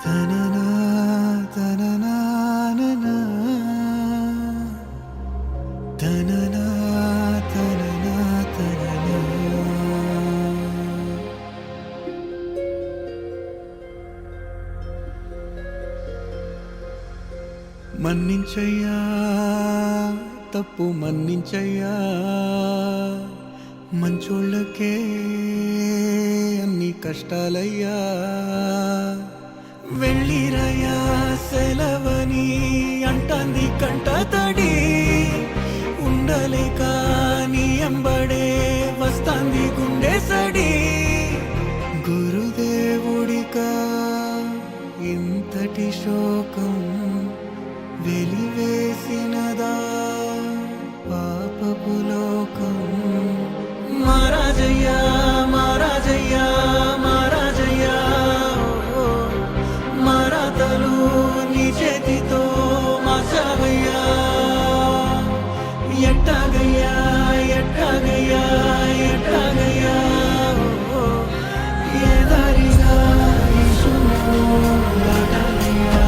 తననా తననా తననా తననా తననా మన్నించయ్యా తప్పు మన్నించయ్యా మంచోళ్ళకే అన్ని కష్టాలయ్యా వెళ్ళిరయ్యా సెలవని అంటాంది కంట తడి ఉండలేక నీ ఎంబడే వస్తాంది గుండె సడి గురుదేవుడికా ఇంతటి శోకం వెలివేసినదా పాపపు లోకం మహారాజయ్యా మహారాజయ్యా మహారాజయ్యా మరాతలు నీ చేతితో మార్చావయ్యా ఎట్టాగయ్యా ఎట్టాగయ్యా ఎట్టాగయ్యా ఏ దారిగా ఈ శూన్యము దాటాలయ్యా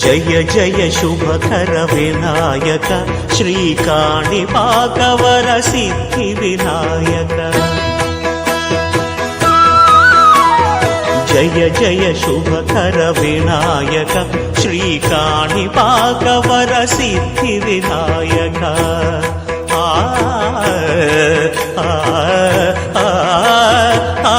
జయ జయ శుభకర వినాయక శ్రీకాణిపాకవర సిద్ధి వినాయక జయ జయ శుభకర వినాయక శ్రీకాణిపాకవర సిద్ధి వినాయక ఆ ఆ ఆ ఆ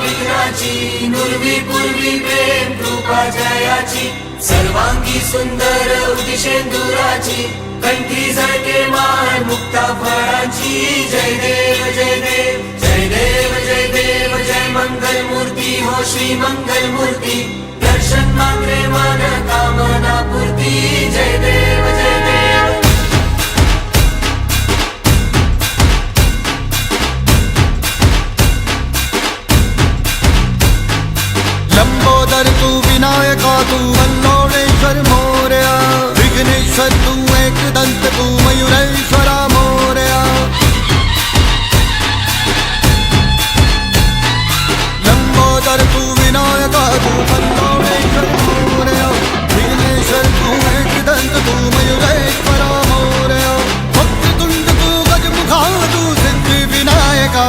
विघ्नाची नुरवी पूर्वी प्रेम कृपा जयाची सर्वांगी सुंदर उदिशेंदुराची कंठी झळके मान मुक्ता फळाची जय देव जय देव जय देव जय देव जय मंगल मूर्ती हो श्री मंगल मूर्ती दर्शन मात्रे मन कामना पूर्ती जय देव जय देव लंबोदर तू विनायका तू वल्लोळेश्वर मोरया विघ्नेश्वर तू एकदंत तू मयुरेश्वरा मोरया लंबोदर तू विनायका तू वल्लोळेश्वर मोरया विघ्नेश्वर तू एकदंत तू मयुरेश्वरा मोरया वक्रतुंड तू गजमुखा तू सिद्धी विनायका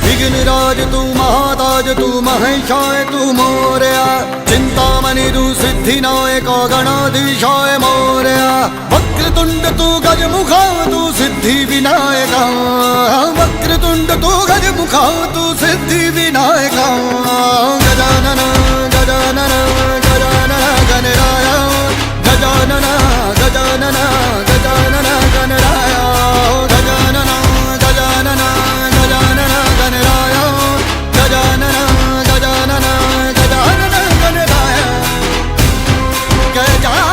विघ्नराज तू महाताज तू महेशाय तू मोरया चिंतामणि तू सिद्धिनायक गणाधीशाय मोरया वक्रतुंड तू गजमुखा तू सिद्धि विनायका वक्रतुंड तू गजमुखा तू सिद्धि विनायका गजानन गजानन गजानन गणराय गजानन गजानन गजानन गणराय गजानन गजानन गजानन गणराय गजानन गजानन गजानन गणराय गजानन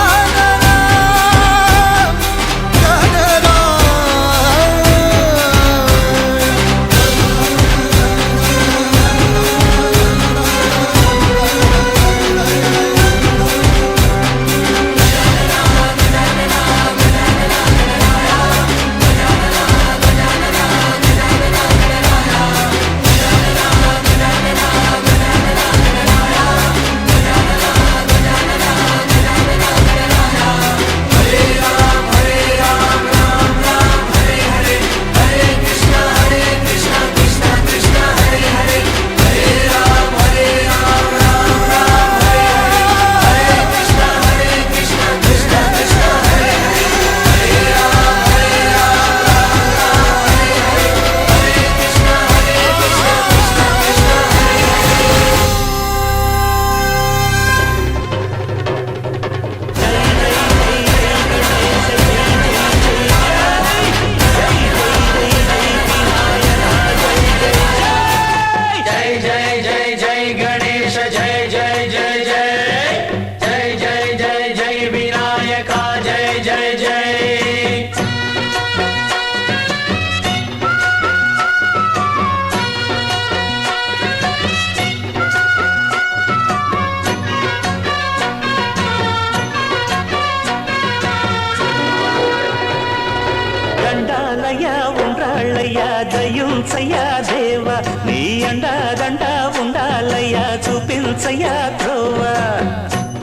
దయుంచయ్యా దేవా నీ అండా దండ ఉండాలయ్యా చూపించయ్యా త్రోవా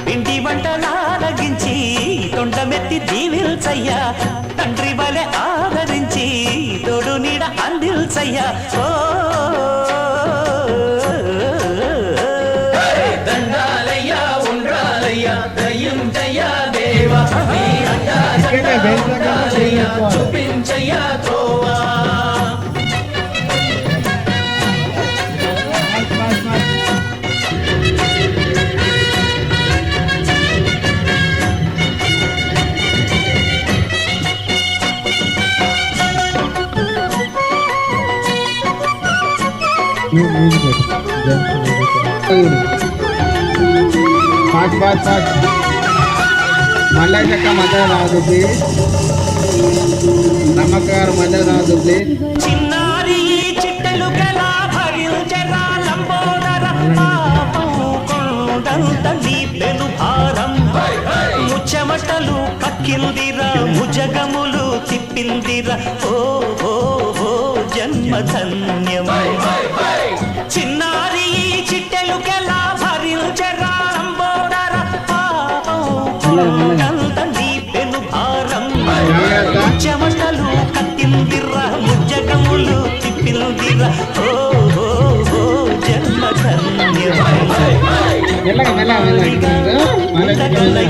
పిండి వంటలాలగించి తొండమెత్తి దీవిల్చయ్యా తండ్రి వలె ఆదరించి తోడు నీడ అందిల్చయ్యా ఓ దండాలయ్యా ఉండాలయ్యా దయుంచయ్యా దేవా నీ అండా దండ ఉండాలయ్యా చూపించయ్యా త్రోవా फास्ट फास्ट फास्ट मला का मजा राहत होती నమ్మకారు మధ్య దుబ్బి చిన్నారి చిట్టెలు గలా భరించరా లంబోదర పాపం కొండంత నీపెను భారం ముచ్చమటలు కక్కిందిరా ముజగములు తిప్పిందిరా ఓ ఓ ఓ జన్మధన్యం చిన్నారి చిట్టెలు గలా భరించరా లంబోదర పాపం కొండంత నీపెను భారం చెమటలు కట్టిందిరా ముజ్జగములు తిప్పిందిరా ఓ ఓ ఓ జన్మధన్యం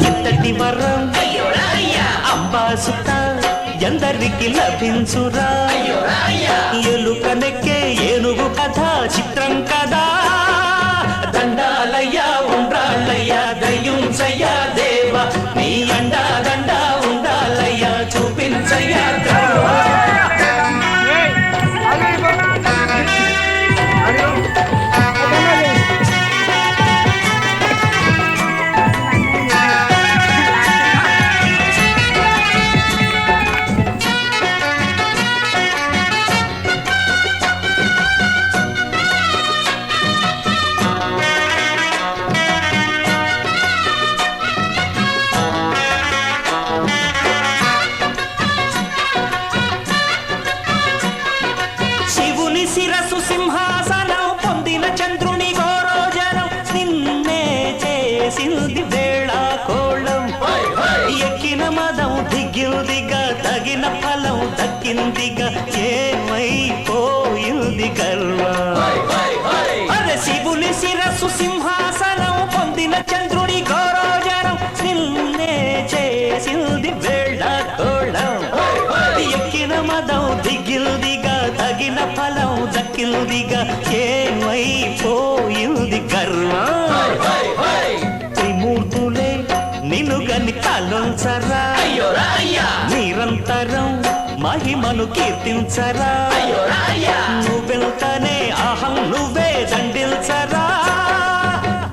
ఇంతటి వరం అబ్బా సుత ఎందరికి లభించురా ఎలుక నెక్కే ఏనుగు కథ చిత్రం కదా దండాలయ్యా ఉండాలయ్యా దయ్యుంచయ్యా దేవా నీ అండా దండా ఉండాలయ్యా చూపించయ్యా శివుని శిరసు సింహాసనం పొందిన చంద్రుని గోరోజనం నిన్నే చేసింది వేళ కోళం ఎక్కిన మదం దిగ్గిందిగా తగిన ఫలం దక్కిందిగా ఏమైపోయింది గర్వం అరే శివుని శిరసు సింహాసనం పొందిన చంద్రుని గోరోజనం నిన్నే చేసింది వేళ కోళం ఎక్కిన మదం దిగ్గిందిగా తగిన ఫలం దక్కిందిగా ఏమైపోయింది గర్వం త్రిమూర్తులే నిన్ను గని కాలుంచరా నిరంతరం మహిమను కీర్తించరా నువ్వెళ్తానే అహం నువ్వే దండిల్చరా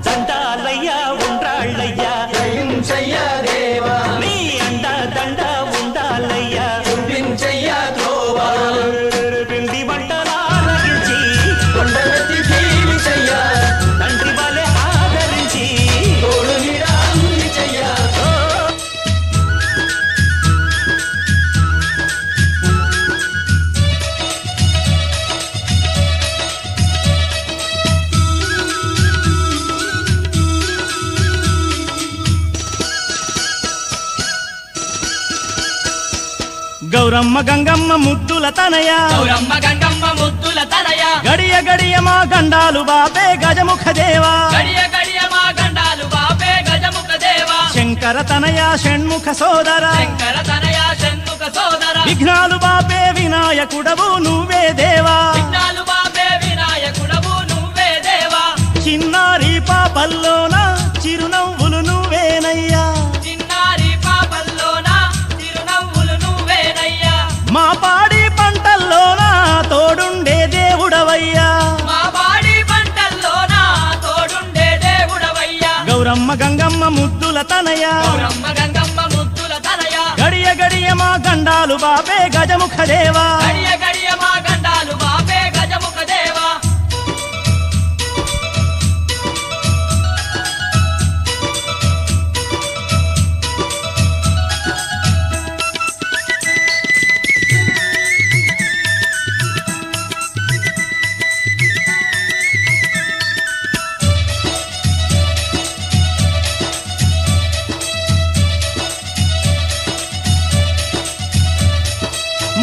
దండాలయ్యా ఉండాళ్ళయ్యా దేవా నీ అండా దండ ఉండాలయ్యా చూపించయ్యా త్రోవా పిండి వంటలారగించి కొండలెత్తి జీవించయ్యా తండ్రి వలె ఆదరించి తోడు నిరాశయ్యా గౌరమ్మ గంగమ్మ ముద్దుల తనయ గౌరమ్మ గంగమ్మ ముద్దుల తనయ గడియ గడియ మా గండాలు బాపే గజముఖ దేవా గడియ గడియ మా గండాలు బాపే గజముఖ దేవా శంకర తనయ షణ్ముఖ సోదర శంకర తనయ షణ్ముఖ సోదర విఘ్నాలు బాపే వినాయకుడవు నువ్వే దేవా విఘ్నాలు బాపే వినాయకుడవు నువ్వే దేవా చిన్నారి పాపల్లోన చిరునవ్వులు నువ్వేనయ్యా చిన్నారి పాపల్లోన చిరునవ్వులు నువ్వేనయ్యా మా పాడి పంటల్లోన తోడుండే దేవుడవయ్యా మా బాడి పంటల్లోన తోడుండే దేవుడవయ్యా గౌరమ్మ గంగమ్మ ముద్దుల తనయ గౌరమ్మ గంగమ్మ ముద్దుల తనయ గడియ గడియ మా గండాలు బాపే గజముఖ దేవా గడియ గడియ మా గండాలు బాపే గజముఖ దేవా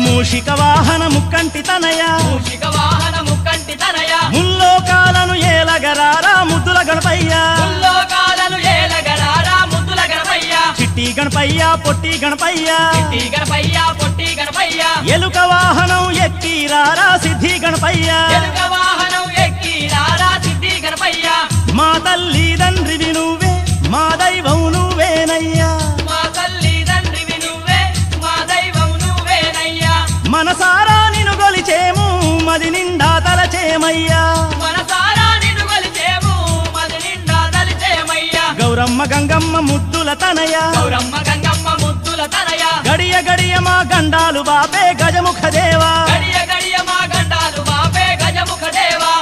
మూషిక వాహన ముక్కంటి తనయ మూషిక వాహన ముక్కంటి తనయ ముల్లోకాలను ఏలగరారా ముద్దుల గణపయ్య ముల్లోకాలను ఏలగరారా ముద్దుల గణపయ్య చిట్టి గణపయ్య పొట్టి గణపయ్య చిట్టి గణపయ్య పొట్టి గణపయ్య ఎలుక వాహనం ఎక్కిరారా సిద్ధి గణపయ్య ఎలుక వాహనం ఎక్కి రారా సిద్ధి గణపయ్య మా తల్లి తండ్రివి నువ్వే మా దైవం నువ్వేనయ్యా మా తల్లి తండ్రివి నువ్వే మా దైవం నువ్వేనయ్యా మనసారా నిన్ను గొలిచేము మది నిండా తలచేమయ్యా మనసారా నిన్ను కొలిచేము మది నిండా తలిచేమయ్యా గౌరమ్మ గంగమ్మ ముద్దుల తనయ గౌరమ్మ గంగమ్మ ముద్దుల తనయ గడియ గడియ మా గండాలు బాపే గజముఖ దేవా గడియ గడియ మా గండాలు బాపే గజముఖ దేవా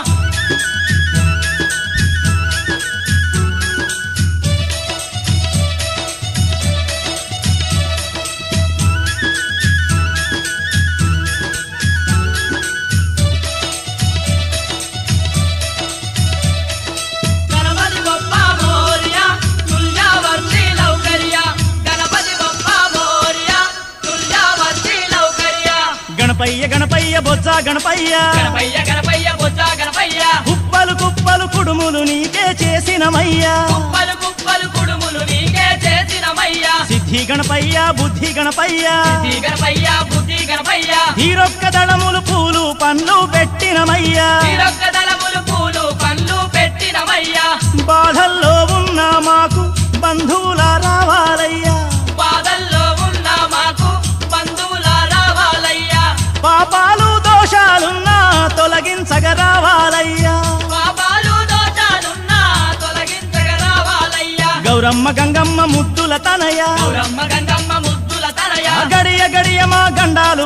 గణపతి బొప్ప మోరియా తుల్యావర్తి లౌకర్యా గణపతి బొప్ప మోరియా తుల్యావర్తి లౌకర్యా గణపయ్య గణపయ్య బొజ్జ గణపయ్య గణపయ్య గణపయ్య బొజ్జ గణపయ్య కుప్పలు కుప్పలు కుడుములు నీకే చేసినమయ్యా కుప్పలు కుప్పలు కుడుములు నీకే చేసినమయ్యా సిద్ధి గణపయ్య బుద్ధి గణపయ్య బుద్ధి గణపయ్య బుద్ధి గణపయ్య తీరొక్క దళములు పూలు పండ్లు పెట్టినమయ్యా తీరొక్క దళములు పూలు పండ్లు పెట్టినమయ్యా బాధల్లో ఉన్న మాకు బంధువుల రావాలయ్యా బాధల్లో ఉన్న మాకు బంధువుల రావాలయ్యా పాపాలు దోషాలున్నా తొలగించగ రావాలయ్యా పాపాలు దోషాలున్నా తొలగించగ రావాలయ్యా గౌరమ్మ గంగమ్మ ముద్దుల తనయ గౌరమ్మ గంగమ్మ ముద్దుల తనయ గడియ గడియ మా గండాలు